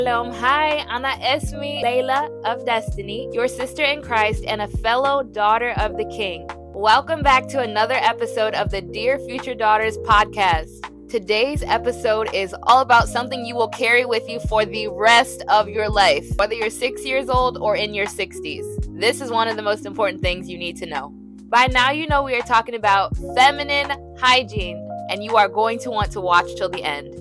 Shalom, hi, Ana Esmi, Laila of Destiny, your sister in Christ and a fellow daughter of the King. Welcome back to another episode of the Dear Future Daughters podcast. Today's episode is all about something you will carry with you for the rest of your life, whether you're 6 years old or in your 60s. This is one of the most important things you need to know. By now, you know we are talking about feminine hygiene, and you are going to want to watch till the end.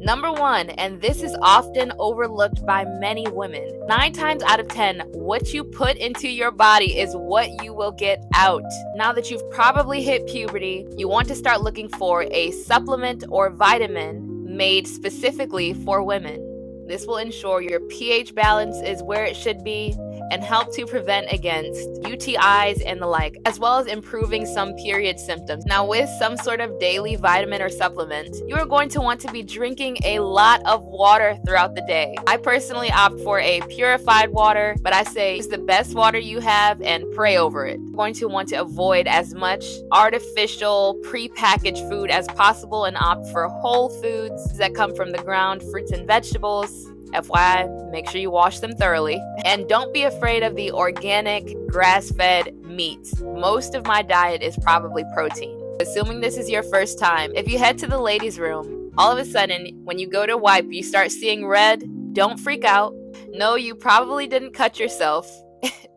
Number one, and this is often overlooked by many women, 9 times out of 10, what you put into your body is what you will get out. Now that you've probably hit puberty, you want to start looking for a supplement or vitamin made specifically for women. This will ensure your pH balance is where it should be and help to prevent against UTIs and the like, as well as improving some period symptoms. Now, with some sort of daily vitamin or supplement, you are going to want to be drinking a lot of water throughout the day. I personally opt for a purified water, but I say use the best water you have and pray over it. You're going to want to avoid as much artificial, pre-packaged food as possible and opt for whole foods that come from the ground, fruits and vegetables. FYI, make sure you wash them thoroughly. And don't be afraid of the organic, grass-fed meats. Most of my diet is probably protein. Assuming this is your first time, if you head to the ladies' room, all of a sudden, when you go to wipe, you start seeing red, don't freak out. No, you probably didn't cut yourself,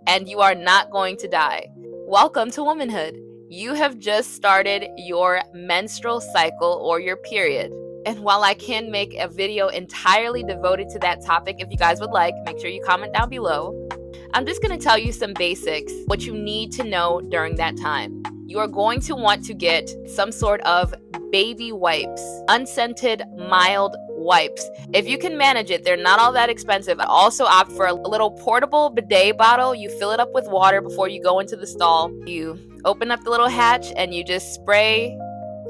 and you are not going to die. Welcome to womanhood. You have just started your menstrual cycle or your period. And while I can make a video entirely devoted to that topic, if you guys would like, make sure you comment down below. I'm just going to tell you some basics, what you need to know during that time. You are going to want to get some sort of baby wipes, unscented, mild wipes. If you can manage it, they're not all that expensive. I also opt for a little portable bidet bottle. You fill it up with water before you go into the stall. You open up the little hatch and you just spray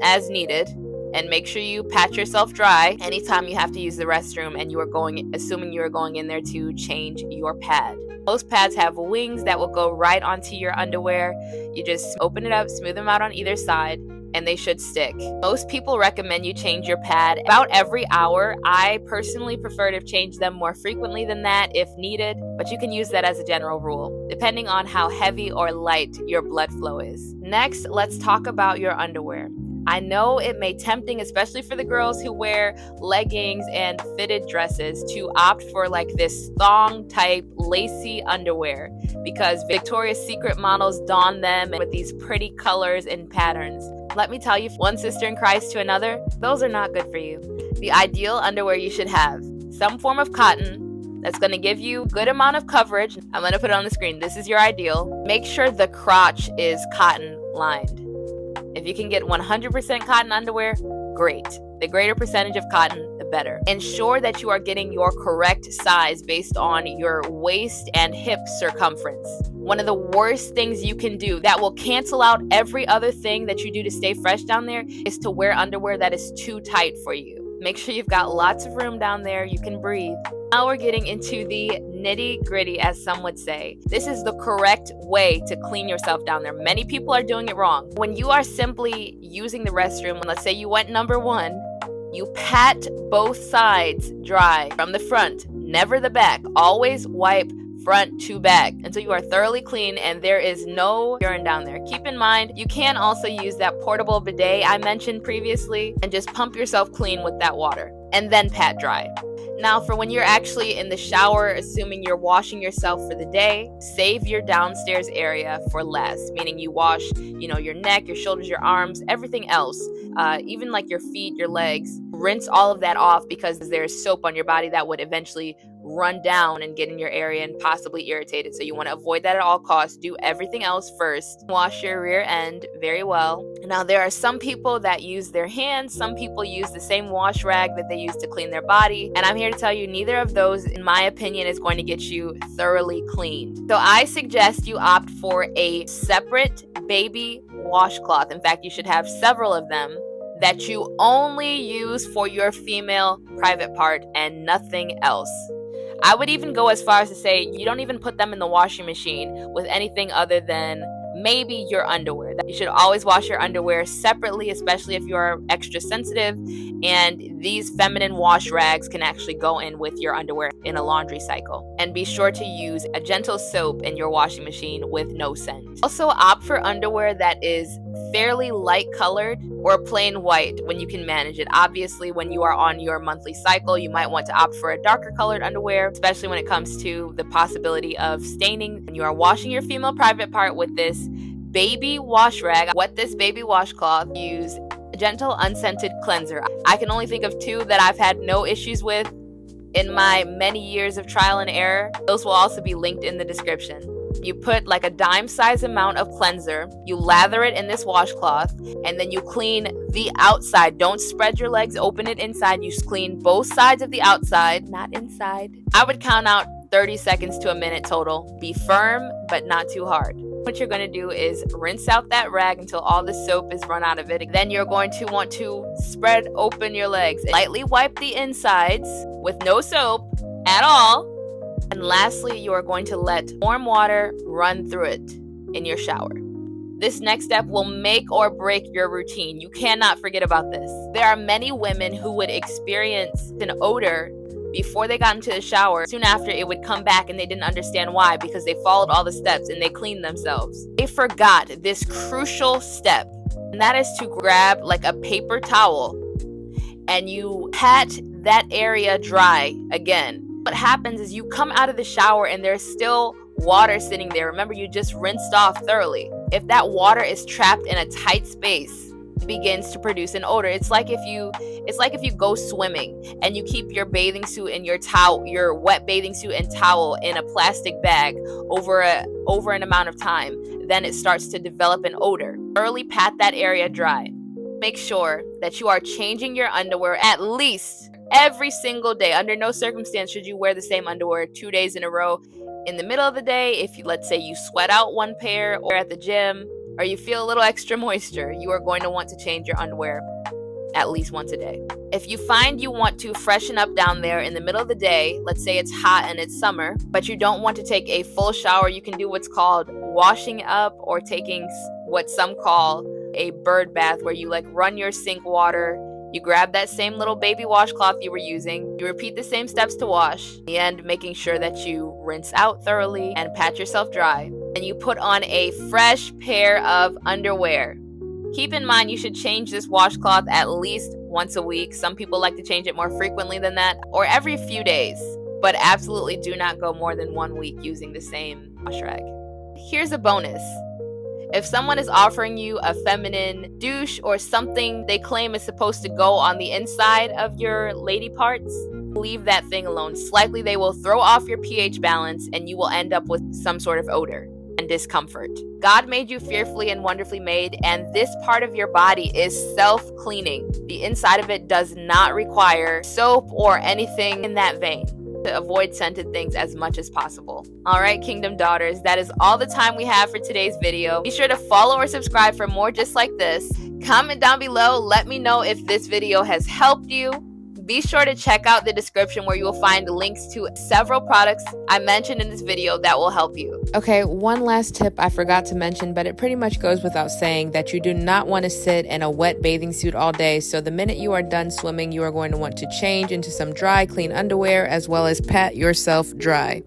as needed. And make sure you pat yourself dry anytime you have to use the restroom and assuming you are going in there to change your pad. Most pads have wings that will go right onto your underwear. You just open it up, smooth them out on either side, and they should stick. Most people recommend you change your pad about every hour. I personally prefer to change them more frequently than that if needed, but you can use that as a general rule, depending on how heavy or light your blood flow is. Next, let's talk about your underwear. I know it may be tempting, especially for the girls who wear leggings and fitted dresses, to opt for like this thong type lacy underwear because Victoria's Secret models don them with these pretty colors and patterns. Let me tell you, one sister in Christ to another, those are not good for you. The ideal underwear you should have some form of cotton that's going to give you a good amount of coverage. I'm going to put it on the screen. This is your ideal. Make sure the crotch is cotton lined. If you can get 100% cotton underwear, great. The greater percentage of cotton, the better. Ensure that you are getting your correct size based on your waist and hip circumference. One of the worst things you can do that will cancel out every other thing that you do to stay fresh down there is to wear underwear that is too tight for you. Make sure you've got lots of room down there. You can breathe. Now we're getting into the nitty-gritty, as some would say. This is the correct way to clean yourself down there. Many people are doing it wrong. When you are simply using the restroom, let's say you went number 1, you pat both sides dry from the front, never the back. Always wipe front to back until you are thoroughly clean and there is no urine down there. Keep in mind, you can also use that portable bidet I mentioned previously and just pump yourself clean with that water and then pat dry. Now, for when you're actually in the shower, assuming you're washing yourself for the day, save your downstairs area for last, meaning you wash, your neck, your shoulders, your arms, everything else, even like your feet, your legs. Rinse all of that off because there's soap on your body that would eventually run down and get in your area and possibly irritate it. So you want to avoid that at all costs. Do everything else first. Wash your rear end very well. Now, there are some people that use their hands. Some people use the same wash rag that they use to clean their body. And I'm here to tell you, neither of those, in my opinion, is going to get you thoroughly cleaned. So I suggest you opt for a separate baby washcloth. In fact, you should have several of them that you only use for your female private part and nothing else. I would even go as far as to say you don't even put them in the washing machine with anything other than maybe your underwear. underwear. You should always wash your underwear separately, especially if you're extra sensitive, and these feminine wash rags can actually go in with your underwear in a laundry cycle. And be sure to use a gentle soap in your washing machine with no scent. Also, opt for underwear that is fairly light colored or plain white when you can manage it. Obviously, when you are on your monthly cycle, you might want to opt for a darker colored underwear, especially when it comes to the possibility of staining. When you are washing your female private part with this baby wash rag, wet this baby washcloth, use a gentle unscented cleanser. I can only think of two that I've had no issues with in my many years of trial and error. Those will also be linked in the description. You put like a dime size amount of cleanser, you lather it in this washcloth, and then you clean the outside. Don't spread your legs, open it inside. You clean both sides of the outside, not inside. I would count out 30 seconds to a minute total. Be firm, but not too hard. What you're going to do is rinse out that rag until all the soap is run out of it. Then you're going to want to spread open your legs. Lightly wipe the insides with no soap at all. And lastly, you are going to let warm water run through it in your shower. This next step will make or break your routine. You cannot forget about this. There are many women who would experience an odor before they got into the shower. Soon after, it would come back and they didn't understand why, because they followed all the steps and they cleaned themselves. They forgot this crucial step, and that is to grab like a paper towel and you pat that area dry again. What happens is you come out of the shower and there's still water sitting there. Remember, you just rinsed off thoroughly. If that water is trapped in a tight space, it begins to produce an odor. It's like if you go swimming and you keep your bathing suit and your towel, your wet bathing suit and towel in a plastic bag over an amount of time, then it starts to develop an odor. Thoroughly pat that area dry. Make sure that you are changing your underwear at least every single day. Under no circumstance should you wear the same underwear 2 days in a row. In the middle of the day, if you, let's say you sweat out one pair, or at the gym, or you feel a little extra moisture, you are going to want to change your underwear at least once a day. If you find you want to freshen up down there in the middle of the day, let's say it's hot and it's summer, but you don't want to take a full shower, you can do what's called washing up, or taking what some call a bird bath, where you like run your sink water. You grab that same little baby washcloth you were using. You repeat the same steps to wash, and making sure that you rinse out thoroughly and pat yourself dry. And you put on a fresh pair of underwear. Keep in mind, you should change this washcloth at least once a week. Some people like to change it more frequently than that, or every few days. But absolutely do not go more than 1 week using the same wash rag. Here's a bonus. If someone is offering you a feminine douche or something they claim is supposed to go on the inside of your lady parts, leave that thing alone. Slightly, they will throw off your pH balance and you will end up with some sort of odor and discomfort. God made you fearfully and wonderfully made, and this part of your body is self-cleaning. The inside of it does not require soap or anything in that vein. To avoid scented things as much as possible. All right, Kingdom Daughters, that is all the time we have for today's video. Be sure to follow or subscribe for more just like this. Comment down below, let me know if this video has helped you. Be sure to check out the description where you will find links to several products I mentioned in this video that will help you. Okay, one last tip I forgot to mention, but it pretty much goes without saying, that you do not want to sit in a wet bathing suit all day. So the minute you are done swimming, you are going to want to change into some dry, clean underwear, as well as pat yourself dry.